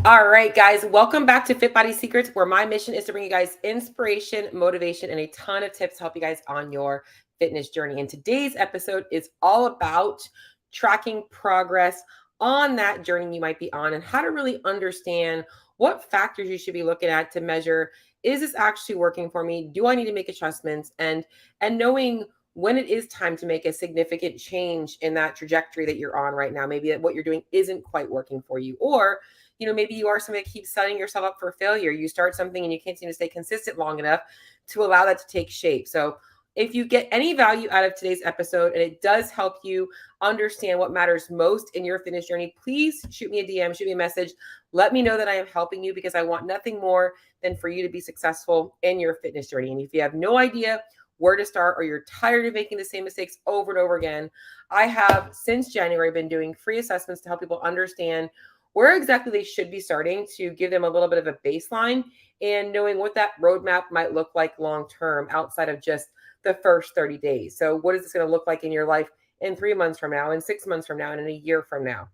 All right, guys, welcome back to Fit Body Secrets, where my mission is to bring you guys inspiration, motivation, and a ton of tips to help you guys on your fitness journey. And today's episode is all about tracking progress on that journey you might be on and how to really understand what factors you should be looking at to measure, is this actually working for me? Do I need to make adjustments? And knowing when it is time to make a significant change in that trajectory that you're on right now. Maybe what you're doing isn't quite working for you, or maybe you are somebody that keeps setting yourself up for failure. You start something and you can't seem to stay consistent long enough to allow that to take shape. So if you get any value out of today's episode and it does help you understand what matters most in your fitness journey, please shoot me a DM, shoot me a message. Let me know that I am helping you, because I want nothing more than for you to be successful in your fitness journey. And if you have no idea where to start, or you're tired of making the same mistakes over and over again, I have since January been doing free assessments to help people understand where exactly they should be starting, to give them a little bit of a baseline and knowing what that roadmap might look like long term outside of just the first 30 days. So what is this going to look like in your life in 3 months from now, in 6 months from now, and in a year from now?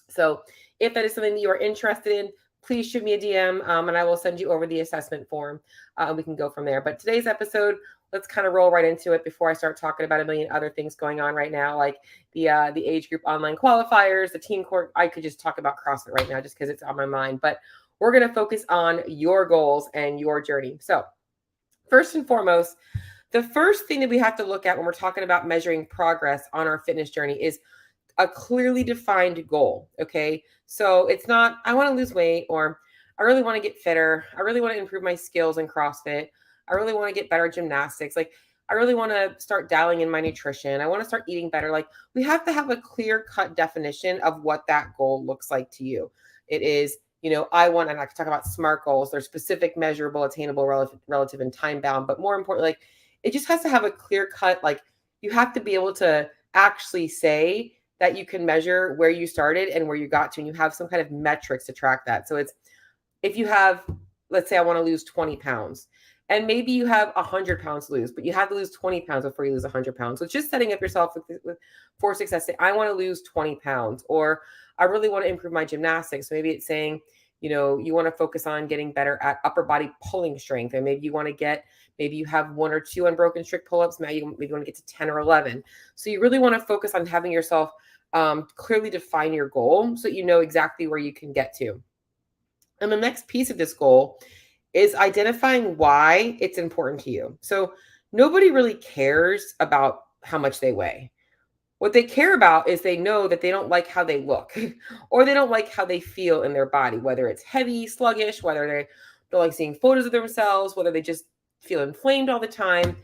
So if that is something that you are interested in, please shoot me a DM and I will send you over the assessment form. We can go from there. But today's episode, let's kind of roll right into it before I start talking about a million other things going on right now, like the age group online qualifiers, the teen court. I could just talk about CrossFit right now just because it's on my mind. But we're going to focus on your goals and your journey. So first and foremost, the first thing that we have to look at when we're talking about measuring progress on our fitness journey is a clearly defined goal. Okay. So it's not, I want to lose weight, or I really want to get fitter. I really want to improve my skills in CrossFit. I really want to get better at gymnastics. Like, I really want to start dialing in my nutrition. I want to start eating better. Like, we have to have a clear cut definition of what that goal looks like to you. It is, I want, and I can talk about SMART goals. They're specific, measurable, attainable, relative, and time bound. But more importantly, like, it just has to have a clear cut, like, you have to be able to actually say that you can measure where you started and where you got to, and you have some kind of metrics to track that. So it's, if you have, let's say I want to lose 20 pounds, and maybe you have 100 pounds to lose, but you have to lose 20 pounds before you lose 100 pounds. So it's just setting up yourself for success. Say, I want to lose 20 pounds, or I really want to improve my gymnastics. So maybe it's saying, you want to focus on getting better at upper body pulling strength. And maybe you want to maybe you have 1 or 2 unbroken strict pull-ups. Maybe you want to get to 10 or 11. So you really want to focus on having yourself clearly define your goal so that you know exactly where you can get to. And the next piece of this goal is identifying why it's important to you. So nobody really cares about how much they weigh. What they care about is they know that they don't like how they look or they don't like how they feel in their body, whether it's heavy, sluggish, whether they don't like seeing photos of themselves, whether they just feel inflamed all the time.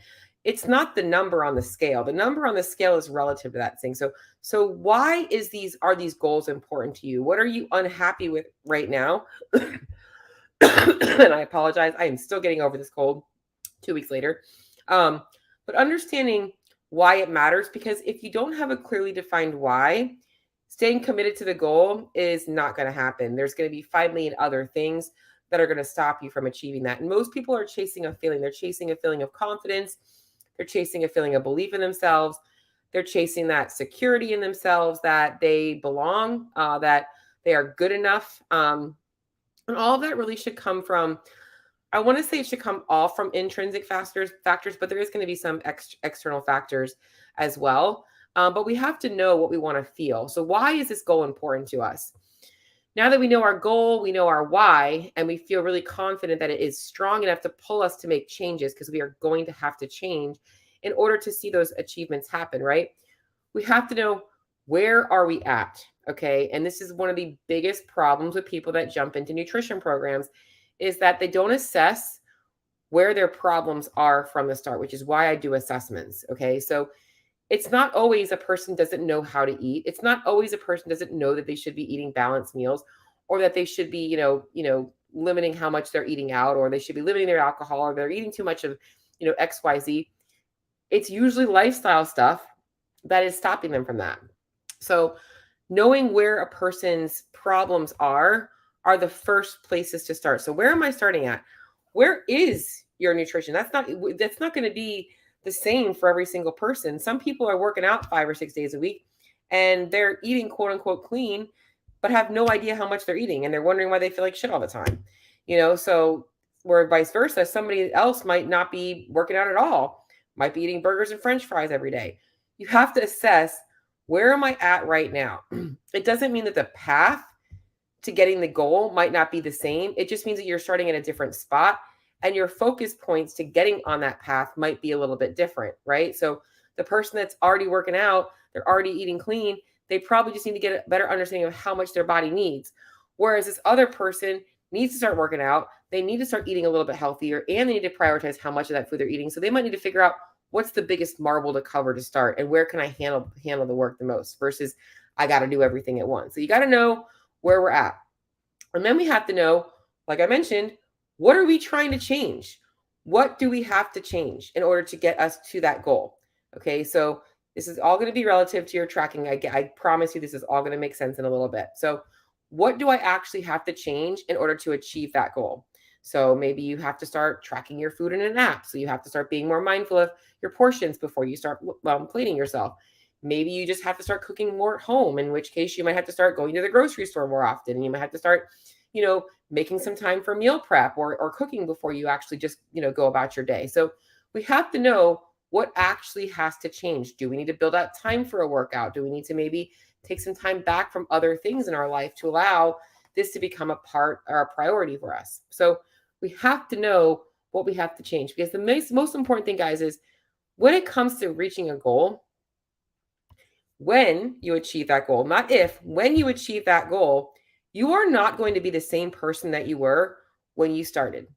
It's not the number on the scale. The number on the scale is relative to that thing. So why are these goals important to you? What are you unhappy with right now? And I apologize. I am still getting over this cold 2 weeks later. But understanding why it matters, because if you don't have a clearly defined why, staying committed to the goal is not going to happen. There's going to be 5 million other things that are going to stop you from achieving that. And most people are chasing a feeling. They're chasing a feeling of confidence. They're chasing a feeling of belief in themselves. They're chasing that security in themselves, that they belong, that they are good enough. And all of that really should come from, I want to say it should come all from intrinsic factors, but there is going to be some external factors as well. But we have to know what we want to feel. So why is this goal important to us? Now that we know our goal, we know our why, and we feel really confident that it is strong enough to pull us to make changes, because we are going to have to change in order to see those achievements happen, right? We have to know, where are we at? Okay. And this is one of the biggest problems with people that jump into nutrition programs, is that they don't assess where their problems are from the start, which is why I do assessments. Okay. So it's not always a person doesn't know how to eat. It's not always a person doesn't know that they should be eating balanced meals, or that they should be, limiting how much they're eating out, or they should be limiting their alcohol, or they're eating too much of, XYZ. It's usually lifestyle stuff that is stopping them from that. So knowing where a person's problems are the first places to start. So where am I starting at? Where is your nutrition? That's not going to be the same for every single person. Some people are working out 5 or 6 days a week and they're eating quote unquote clean, but have no idea how much they're eating, and they're wondering why they feel like shit all the time. So where vice versa, somebody else might not be working out at all, might be eating burgers and french fries every day. You have to assess, where am I at right now? It doesn't mean that the path to getting the goal might not be the same. It just means that you're starting in a different spot, and your focus points to getting on that path might be a little bit different, right? So the person that's already working out, they're already eating clean, they probably just need to get a better understanding of how much their body needs. Whereas this other person needs to start working out, they need to start eating a little bit healthier, and they need to prioritize how much of that food they're eating. So they might need to figure out, what's the biggest marble to cover to start, and where can I handle the work the most, versus I got to do everything at once. So you got to know where we're at. And then we have to know, like I mentioned, what are we trying to change? What do we have to change in order to get us to that goal? Okay, so this is all going to be relative to your tracking. I promise you this is all going to make sense in a little bit. So what do I actually have to change in order to achieve that goal? So maybe you have to start tracking your food in an app. So you have to start being more mindful of your portions before you start plating yourself. Maybe you just have to start cooking more at home, in which case you might have to start going to the grocery store more often. And you might have to start, making some time for meal prep or cooking before you actually just, go about your day. So we have to know what actually has to change. Do we need to build out time for a workout? Do we need to maybe take some time back from other things in our life to allow this to become a part or a priority for us? So we have to know what we have to change, because the most important thing, guys, is when it comes to reaching a goal, when you achieve that goal, not if, when you achieve that goal, you are not going to be the same person that you were when you started.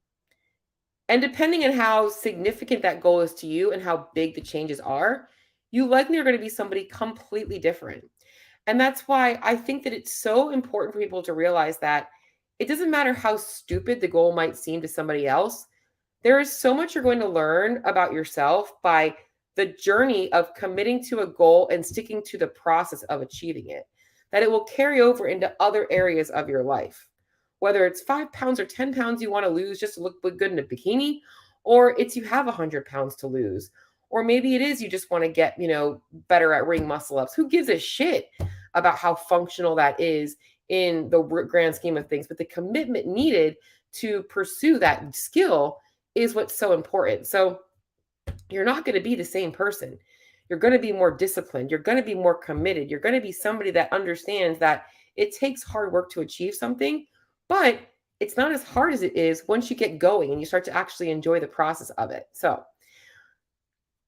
And depending on how significant that goal is to you and how big the changes are, you likely are going to be somebody completely different. And that's why I think that it's so important for people to realize that it doesn't matter how stupid the goal might seem to somebody else. There is so much you're going to learn about yourself by the journey of committing to a goal and sticking to the process of achieving it, that it will carry over into other areas of your life. Whether it's 5 pounds or 10 pounds you want to lose just to look good in a bikini, or it's you have 100 pounds to lose, or maybe it is you just want to get, better at ring muscle ups. Who gives a shit about how functional that is in the grand scheme of things? But the commitment needed to pursue that skill is what's so important. So you're not going to be the same person. You're going to be more disciplined. You're going to be more committed. You're going to be somebody that understands that it takes hard work to achieve something, but it's not as hard as it is once you get going and you start to actually enjoy the process of it. So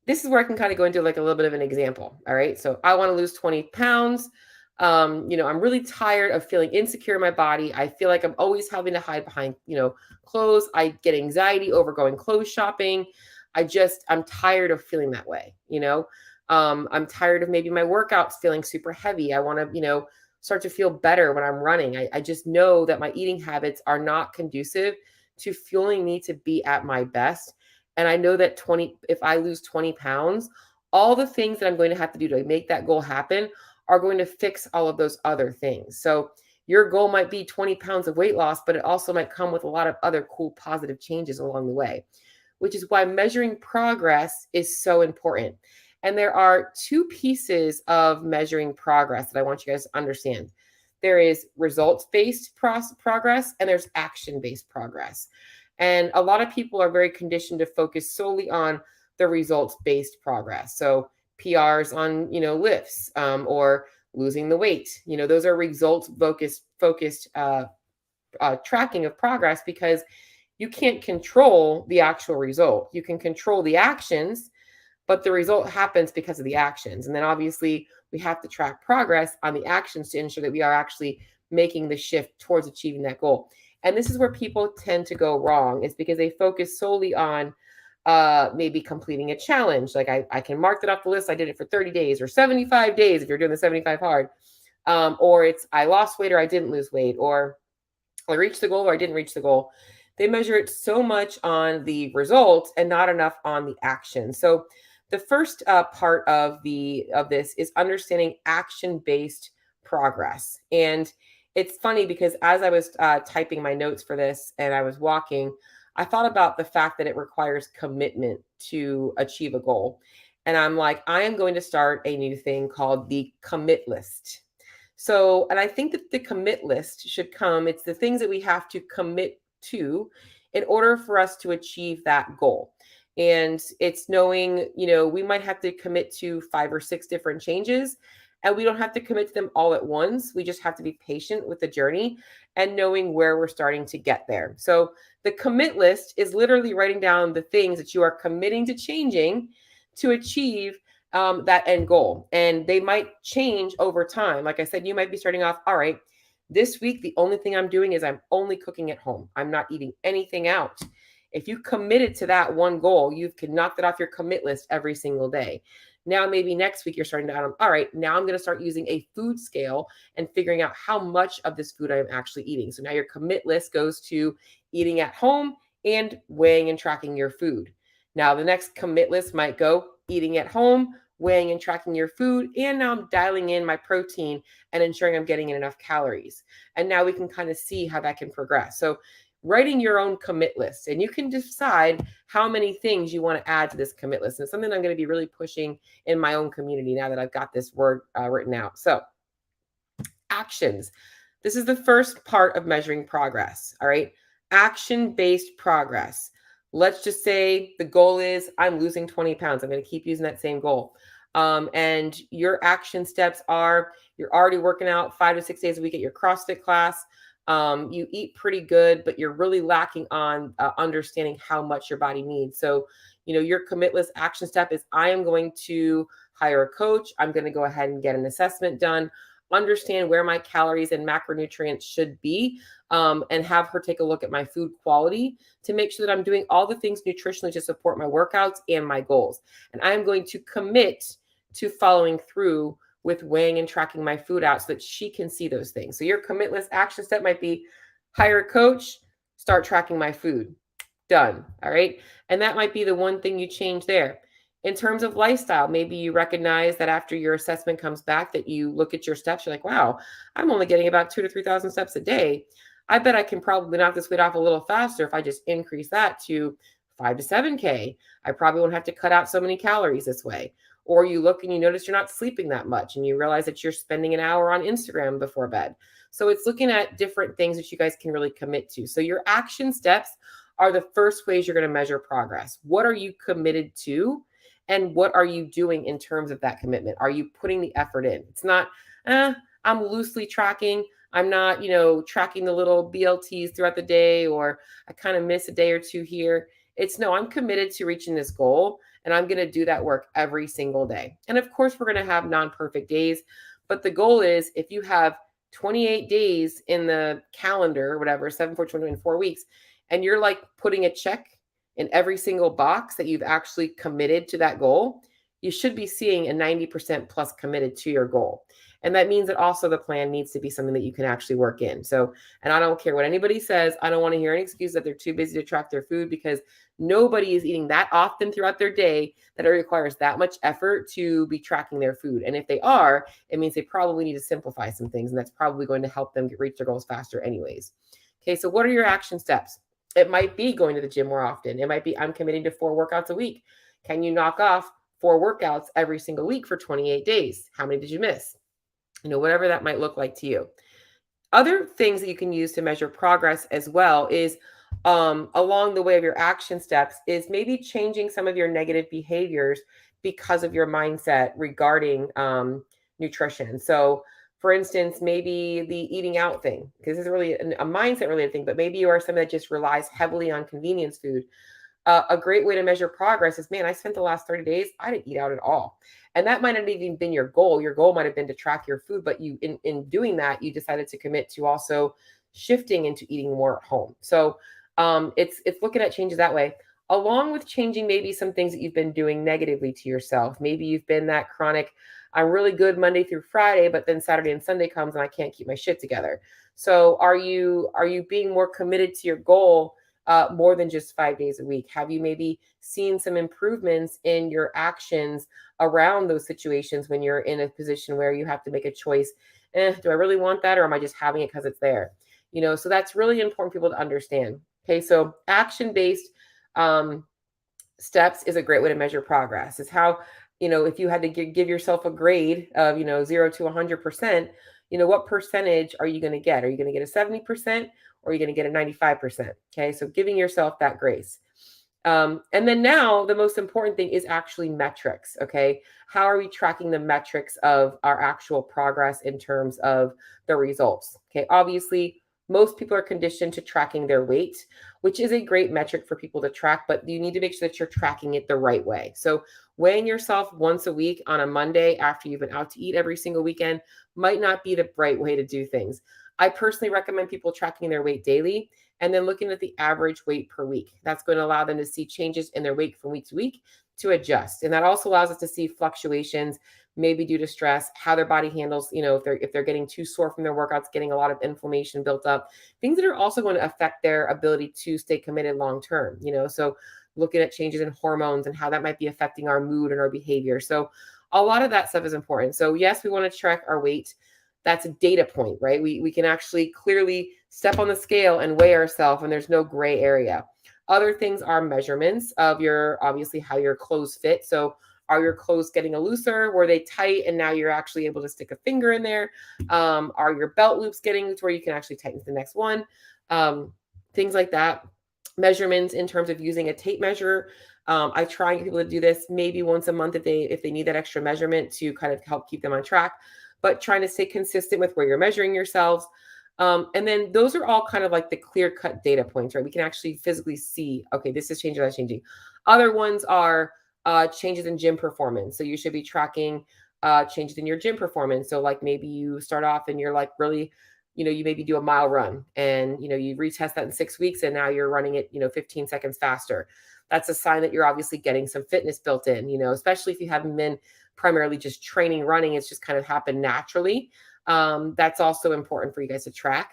this is where I can kind of go into like a little bit of an example. All right. So I want to lose 20 pounds. I'm really tired of feeling insecure in my body. I feel like I'm always having to hide behind, clothes. I get anxiety over going clothes shopping. I'm tired of feeling that way. I'm tired of maybe my workouts feeling super heavy. I want to, start to feel better when I'm running. I just know that my eating habits are not conducive to fueling me to be at my best. And I know that if I lose 20 pounds, all the things that I'm going to have to do to make that goal happen are going to fix all of those other things. So your goal might be 20 pounds of weight loss, but it also might come with a lot of other cool, positive changes along the way, which is why measuring progress is so important. And there are two pieces of measuring progress that I want you guys to understand. There is results-based progress, and there's action-based progress. And a lot of people are very conditioned to focus solely on the results-based progress. So PRs on, lifts, or losing the weight. Those are results-focused tracking of progress, because you can't control the actual result. You can control the actions, but the result happens because of the actions. And then obviously we have to track progress on the actions to ensure that we are actually making the shift towards achieving that goal. And this is where people tend to go wrong, is because they focus solely on maybe completing a challenge. Like I can mark that off the list. I did it for 30 days or 75 days if you're doing the 75 hard. Or it's I lost weight or I didn't lose weight, or I reached the goal or I didn't reach the goal. They measure it so much on the results and not enough on the action. So the first part of this is understanding action-based progress. And it's funny because as I was typing my notes for this and I was walking, I thought about the fact that it requires commitment to achieve a goal. And I'm like, I am going to start a new thing called the commit list. So, and I think that the commit list should come, it's the things that we have to commit to in order for us to achieve that goal. And it's knowing, we might have to commit to 5 or 6 different changes, and we don't have to commit to them all at once. We just have to be patient with the journey and knowing where we're starting to get there. So the commit list is literally writing down the things that you are committing to changing to achieve that end goal. And they might change over time. Like I said, you might be starting off, all right, this week, the only thing I'm doing is I'm only cooking at home. I'm not eating anything out. If you committed to that one goal, you can knock that off your commit list every single day. Now, maybe next week you're starting to add on, all right, now I'm going to start using a food scale and figuring out how much of this food I'm actually eating. So now your commit list goes to eating at home and weighing and tracking your food. Now, the next commit list might go eating at home, weighing and tracking your food, and now I'm dialing in my protein and ensuring I'm getting in enough calories. And now we can kind of see how that can progress. So writing your own commit list, and you can decide how many things you want to add to this commit list. And it's something I'm going to be really pushing in my own community now that I've got this word written out. So actions. This is the first part of measuring progress. All right. Action-based progress. Let's just say the goal is I'm losing 20 pounds. I'm going to keep using that same goal. And your action steps are you're already working out 5 to 6 days a week at your CrossFit class. You eat pretty good, but you're really lacking on understanding how much your body needs. So, your commit list action step is I am going to hire a coach. I'm going to go ahead and get an assessment done, understand where my calories and macronutrients should be, and have her take a look at my food quality to make sure that I'm doing all the things nutritionally to support my workouts and my goals. And I'm going to commit to following through with weighing and tracking my food out so that she can see those things. So your commit list action step might be hire a coach, start tracking my food. Done. All right. And that might be the one thing you change there. In terms of lifestyle, maybe you recognize that after your assessment comes back that you look at your steps, you're like, wow, I'm only getting about 2,000 to 3,000 steps a day. I bet I can probably knock this weight off a little faster if I just increase that to 5 to 7K. I probably won't have to cut out so many calories this way. Or you look and you notice you're not sleeping that much and you realize that you're spending an hour on Instagram before bed. So it's looking at different things that you guys can really commit to. So your action steps are the first ways you're going to measure progress. What are you committed to? And what are you doing in terms of that commitment? Are you putting the effort in? It's not, I'm loosely tracking. I'm not, tracking the little BLTs throughout the day, or I kind of miss a day or two here. It's no, I'm committed to reaching this goal, and I'm going to do that work every single day. And of course, we're going to have non-perfect days, but the goal is if you have 28 days in the calendar or whatever, 7, 4, 20, 4 weeks, and you're like putting a check in every single box that you've actually committed to that goal, you should be seeing a 90% plus committed to your goal. And that means that also the plan needs to be something that you can actually work in. So, and I don't care what anybody says. I don't want to hear any excuse that they're too busy to track their food, because nobody is eating that often throughout their day that it requires that much effort to be tracking their food. And if they are, it means they probably need to simplify some things, and that's probably going to help them reach their goals faster anyways. Okay, so what are your action steps? It might be going to the gym more often. It might be I'm committing to 4 workouts a week. Can you knock off 4 workouts every single week for 28 days? How many did you miss? Whatever that might look like to you. Other things that you can use to measure progress as well is along the way of your action steps is maybe changing some of your negative behaviors because of your mindset regarding nutrition. So for instance, maybe the eating out thing, because this is really a mindset related thing, but maybe you are someone that just relies heavily on convenience food. A great way to measure progress is, man, I spent the last 30 days, I didn't eat out at all. And that might not even been your goal. Your goal might have been to track your food, but you, in doing that, you decided to commit to also shifting into eating more at home. So it's looking at changes that way, along with changing maybe some things that you've been doing negatively to yourself. Maybe you've been that chronic, I'm really good Monday through Friday, but then Saturday and Sunday comes and I can't keep my shit together. So are you being more committed to your goal more than just 5 days a week? Have you maybe seen some improvements in your actions around those situations when you're in a position where you have to make a choice? Do I really want that, or am I just having it because it's there? So that's really important for people to understand. Okay, so action-based steps is a great way to measure progress. It's how, if you had to give yourself a grade of, 0 to 100%, what percentage are you going to get? Are you going to get a 70% or are you going to get a 95%? Okay, so giving yourself that grace. And then now the most important thing is actually metrics. Okay, how are we tracking the metrics of our actual progress in terms of the results? Okay, obviously, most people are conditioned to tracking their weight, which is a great metric for people to track, but you need to make sure that you're tracking it the right way. So, weighing yourself once a week on a Monday after you've been out to eat every single weekend might not be the right way to do things. I personally recommend people tracking their weight daily and then looking at the average weight per week. That's going to allow them to see changes in their weight from week to week to adjust. And that also allows us to see fluctuations, maybe due to stress, how their body handles, if they're getting too sore from their workouts, getting a lot of inflammation built up, things that are also going to affect their ability to stay committed long term, so looking at changes in hormones and how that might be affecting our mood and our behavior. So a lot of that stuff is important. So yes, we want to track our weight. That's a data point, right? We can actually clearly step on the scale and weigh ourselves, and there's no gray area. Other things are measurements of obviously how your clothes fit. So are your clothes getting a looser? Were they tight and now you're actually able to stick a finger in there? Are your belt loops getting to where you can actually tighten the next one? Things like that. Measurements in terms of using a tape measure. I try and get people to do this maybe once a month if they need that extra measurement to kind of help keep them on track, but trying to stay consistent with where you're measuring yourselves. And then those are all kind of like the clear-cut data points, right? We can actually physically see, okay, this is changing, that's changing. Other ones are changes in gym performance. So you should be tracking changes in your gym performance. So like maybe you start off and you're like really, you maybe do a mile run and, you retest that in 6 weeks and now you're running it, 15 seconds faster. That's a sign that you're obviously getting some fitness built in, especially if you haven't been primarily just training running. It's just kind of happened naturally. That's also important for you guys to track.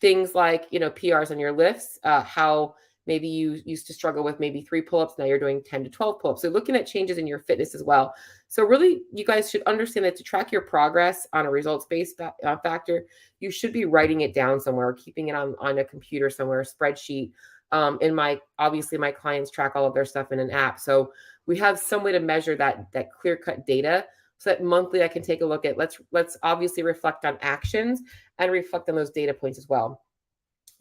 Things like, PRs on your lifts, how maybe you used to struggle with maybe 3 pull-ups. Now you're doing 10 to 12 pull-ups. So looking at changes in your fitness as well. So really, you guys should understand that to track your progress on a results-based factor, you should be writing it down somewhere, or keeping it on a computer somewhere, a spreadsheet. Obviously my clients track all of their stuff in an app. So we have some way to measure that clear-cut data, so that monthly I can take a look at, let's obviously reflect on actions and reflect on those data points as well.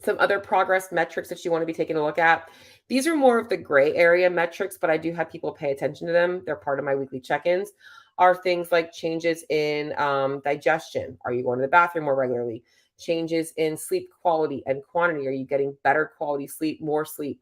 Some other progress metrics that you want to be taking a look at. These are more of the gray area metrics, but I do have people pay attention to them. They're part of my weekly check-ins. Are things like changes in digestion. Are you going to the bathroom more regularly? Changes in sleep quality and quantity. Are you getting better quality sleep, more sleep?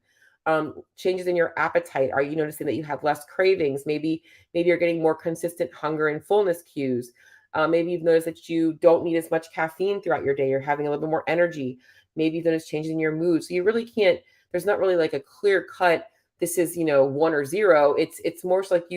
Changes in your appetite. Are you noticing that you have less cravings? Maybe you're getting more consistent hunger and fullness cues. Maybe you've noticed that you don't need as much caffeine throughout your day. You're having a little bit more energy. Maybe you've noticed changes in your mood. So you really can't, there's not really like a clear cut, this is, 1 or 0. It's more so like,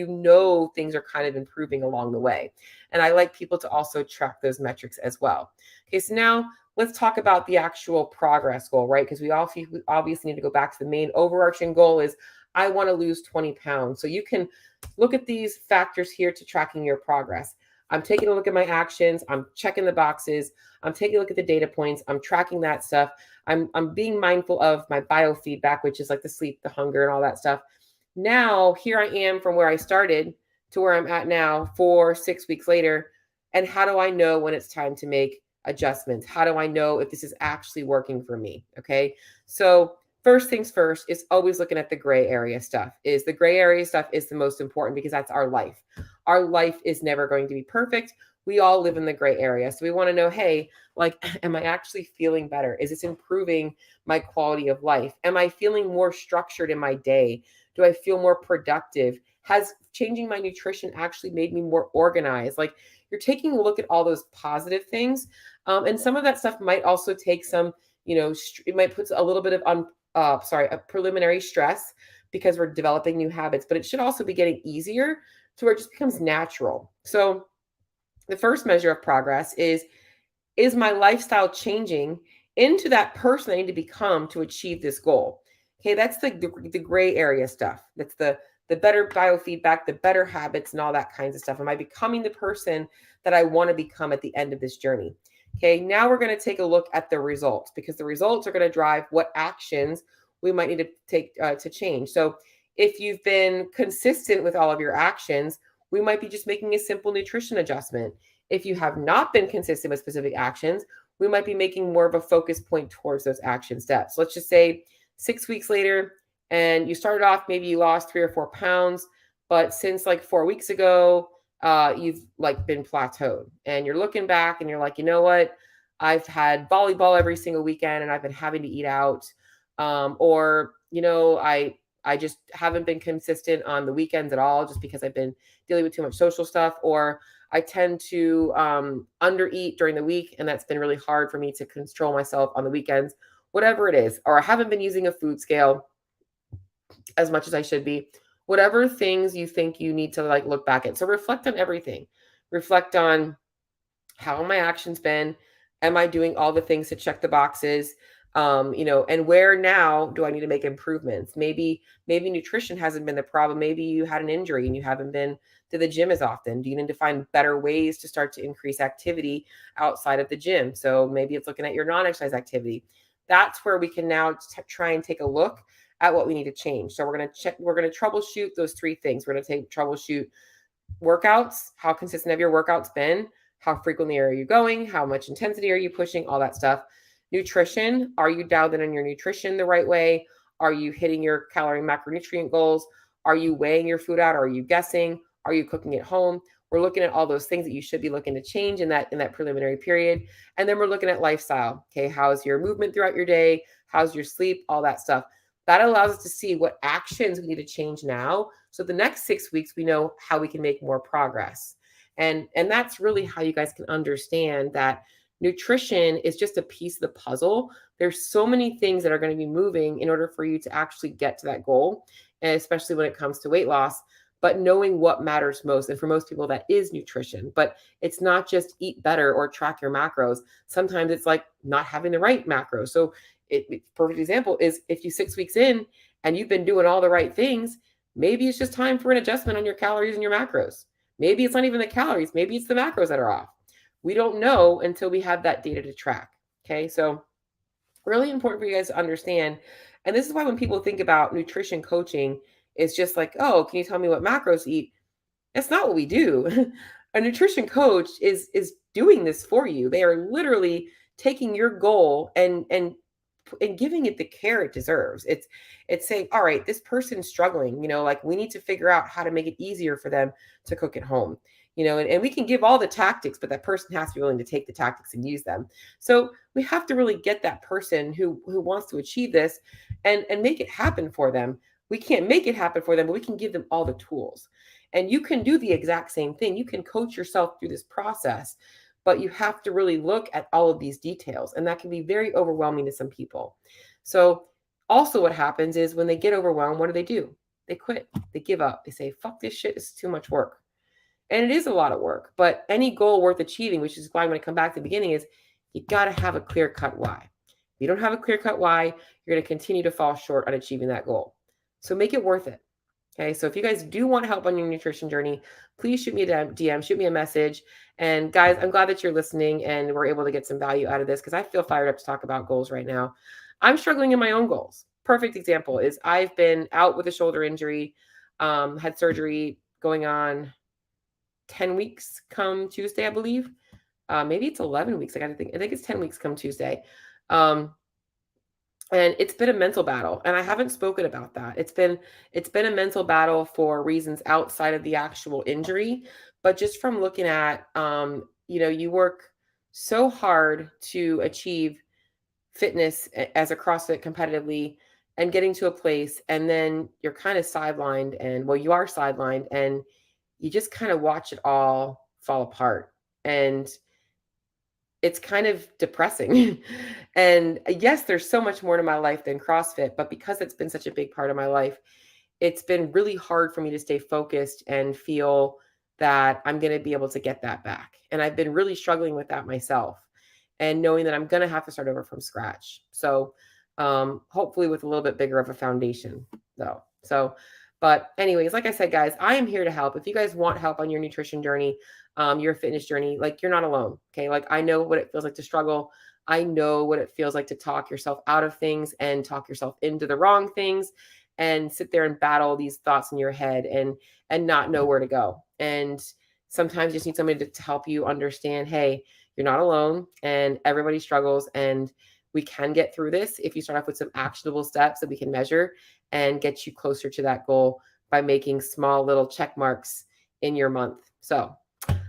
things are kind of improving along the way. And I like people to also track those metrics as well. Okay, so now let's talk about the actual progress goal, right? Because we obviously need to go back to the main overarching goal is I want to lose 20 pounds. So you can look at these factors here to tracking your progress. I'm taking a look at my actions. I'm checking the boxes. I'm taking a look at the data points. I'm tracking that stuff. I'm being mindful of my biofeedback, which is like the sleep, the hunger, and all that stuff. Now, here I am from where I started to where I'm at now 6 weeks later. And how do I know when it's time to make adjustments? How do I know if this is actually working for me? Okay. So first things first is always looking at the gray area stuff. The gray area stuff is the most important because that's our life. Our life is never going to be perfect. We all live in the gray area. So we want to know, hey, like, am I actually feeling better? Is this improving my quality of life? Am I feeling more structured in my day? Do I feel more productive? Has changing my nutrition actually made me more organized? Like, you're taking a look at all those positive things. And some of that stuff might also take some, it might put a little bit of a preliminary stress because we're developing new habits, but it should also be getting easier to where it just becomes natural. So the first measure of progress is my lifestyle changing into that person I need to become to achieve this goal? Okay, that's the gray area stuff. That's the better biofeedback, the better habits, and all that kinds of stuff. Am I becoming the person that I want to become at the end of this journey? Okay, now we're going to take a look at the results, because the results are going to drive what actions we might need to take to change. So if you've been consistent with all of your actions, we might be just making a simple nutrition adjustment. If you have not been consistent with specific actions, we might be making more of a focus point towards those action steps. Let's just say 6 weeks later, and you started off, maybe you lost 3 or 4 pounds, but since like 4 weeks ago, you've like been plateaued, and you're looking back and you're like, you know what? I've had volleyball every single weekend and I've been having to eat out. Or, I just haven't been consistent on the weekends at all just because I've been dealing with too much social stuff. Or I tend to undereat during the week, and that's been really hard for me to control myself on the weekends, whatever it is. Or I haven't been using a food scale as much as I should be. Whatever things you think you need to like look back at. So reflect on everything. Reflect on, how have my actions been? Am I doing all the things to check the boxes? And where now do I need to make improvements? Maybe nutrition hasn't been the problem. Maybe you had an injury and you haven't been to the gym as often. Do you need to find better ways to start to increase activity outside of the gym? So maybe it's looking at your non-exercise activity. That's where we can now try and take a look at what we need to change. So we're going to troubleshoot those three things. We're going to troubleshoot workouts. How consistent have your workouts been? How frequently are you going? How much intensity are you pushing? All that stuff. Nutrition. Are you dialed in on your nutrition the right way? Are you hitting your calorie macronutrient goals? Are you weighing your food out? Are you guessing? Are you cooking at home? We're looking at all those things that you should be looking to change in that preliminary period. And then we're looking at lifestyle. Okay, how's your movement throughout your day? How's your sleep? All that stuff. That allows us to see what actions we need to change now. So the next 6 weeks, we know how we can make more progress. And that's really how you guys can understand that nutrition is just a piece of the puzzle. There's so many things that are going to be moving in order for you to actually get to that goal, and especially when it comes to weight loss. But knowing what matters most, and for most people, that is nutrition. But it's not just eat better or track your macros. Sometimes it's like not having the right macros. So perfect example is if you 6 weeks in and you've been doing all the right things, maybe it's just time for an adjustment on your calories and your macros. Maybe it's not even the calories. Maybe it's the macros that are off. We don't know until we have that data to track. Okay. So really important for you guys to understand. And this is why when people think about nutrition coaching, it's just like, oh, can you tell me what macros to eat? That's not what we do. A nutrition coach is doing this for you. They are literally taking your goal and giving it the care it deserves. It's saying, all right, this person's struggling, like we need to figure out how to make it easier for them to cook at home, and we can give all the tactics, but that person has to be willing to take the tactics and use them. So we have to really get that person who wants to achieve this and make it happen for them. We can't make it happen for them, but we can give them all the tools. And you can do the exact same thing. You can coach yourself through this process, but you have to really look at all of these details. And that can be very overwhelming to some people. So also what happens is when they get overwhelmed, what do? They quit. They give up. They say, fuck this shit. It's too much work. And it is a lot of work, but any goal worth achieving, which is why I'm going to come back to the beginning, is you got to have a clear-cut why. If you don't have a clear-cut why, you're going to continue to fall short on achieving that goal. So make it worth it. Okay, so if you guys do want help on your nutrition journey, please shoot me a DM, shoot me a message. And guys, I'm glad that you're listening and we're able to get some value out of this because I feel fired up to talk about goals right now. I'm struggling in my own goals. Perfect example is I've been out with a shoulder injury, had surgery going on 10 weeks come Tuesday, I believe. Maybe it's 11 weeks. I think it's 10 weeks come Tuesday. And it's been a mental battle, and I haven't spoken about that. It's been a mental battle for reasons outside of the actual injury, but just from looking at, you work so hard to achieve fitness as a CrossFit competitively and getting to a place, and then you're kind of sidelined, you are sidelined, and you just kind of watch it all fall apart. And it's kind of depressing. And yes, there's so much more to my life than CrossFit, but because it's been such a big part of my life, it's been really hard for me to stay focused and feel that I'm going to be able to get that back. And I've been really struggling with that myself and knowing that I'm going to have to start over from scratch. So hopefully with a little bit bigger of a foundation though. But anyways, like I said, guys, I am here to help. If you guys want help on your nutrition journey, your fitness journey, like you're not alone. Okay. Like I know what it feels like to struggle. I know what it feels like to talk yourself out of things and talk yourself into the wrong things and sit there and battle these thoughts in your head and not know where to go. And sometimes you just need somebody to help you understand, hey, you're not alone and everybody struggles, and we can get through this if you start off with some actionable steps that we can measure and get you closer to that goal by making small little check marks in your month. So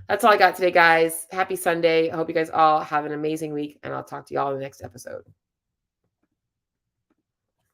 that's all I got today, guys. Happy Sunday. I hope you guys all have an amazing week, and I'll talk to you all in the next episode.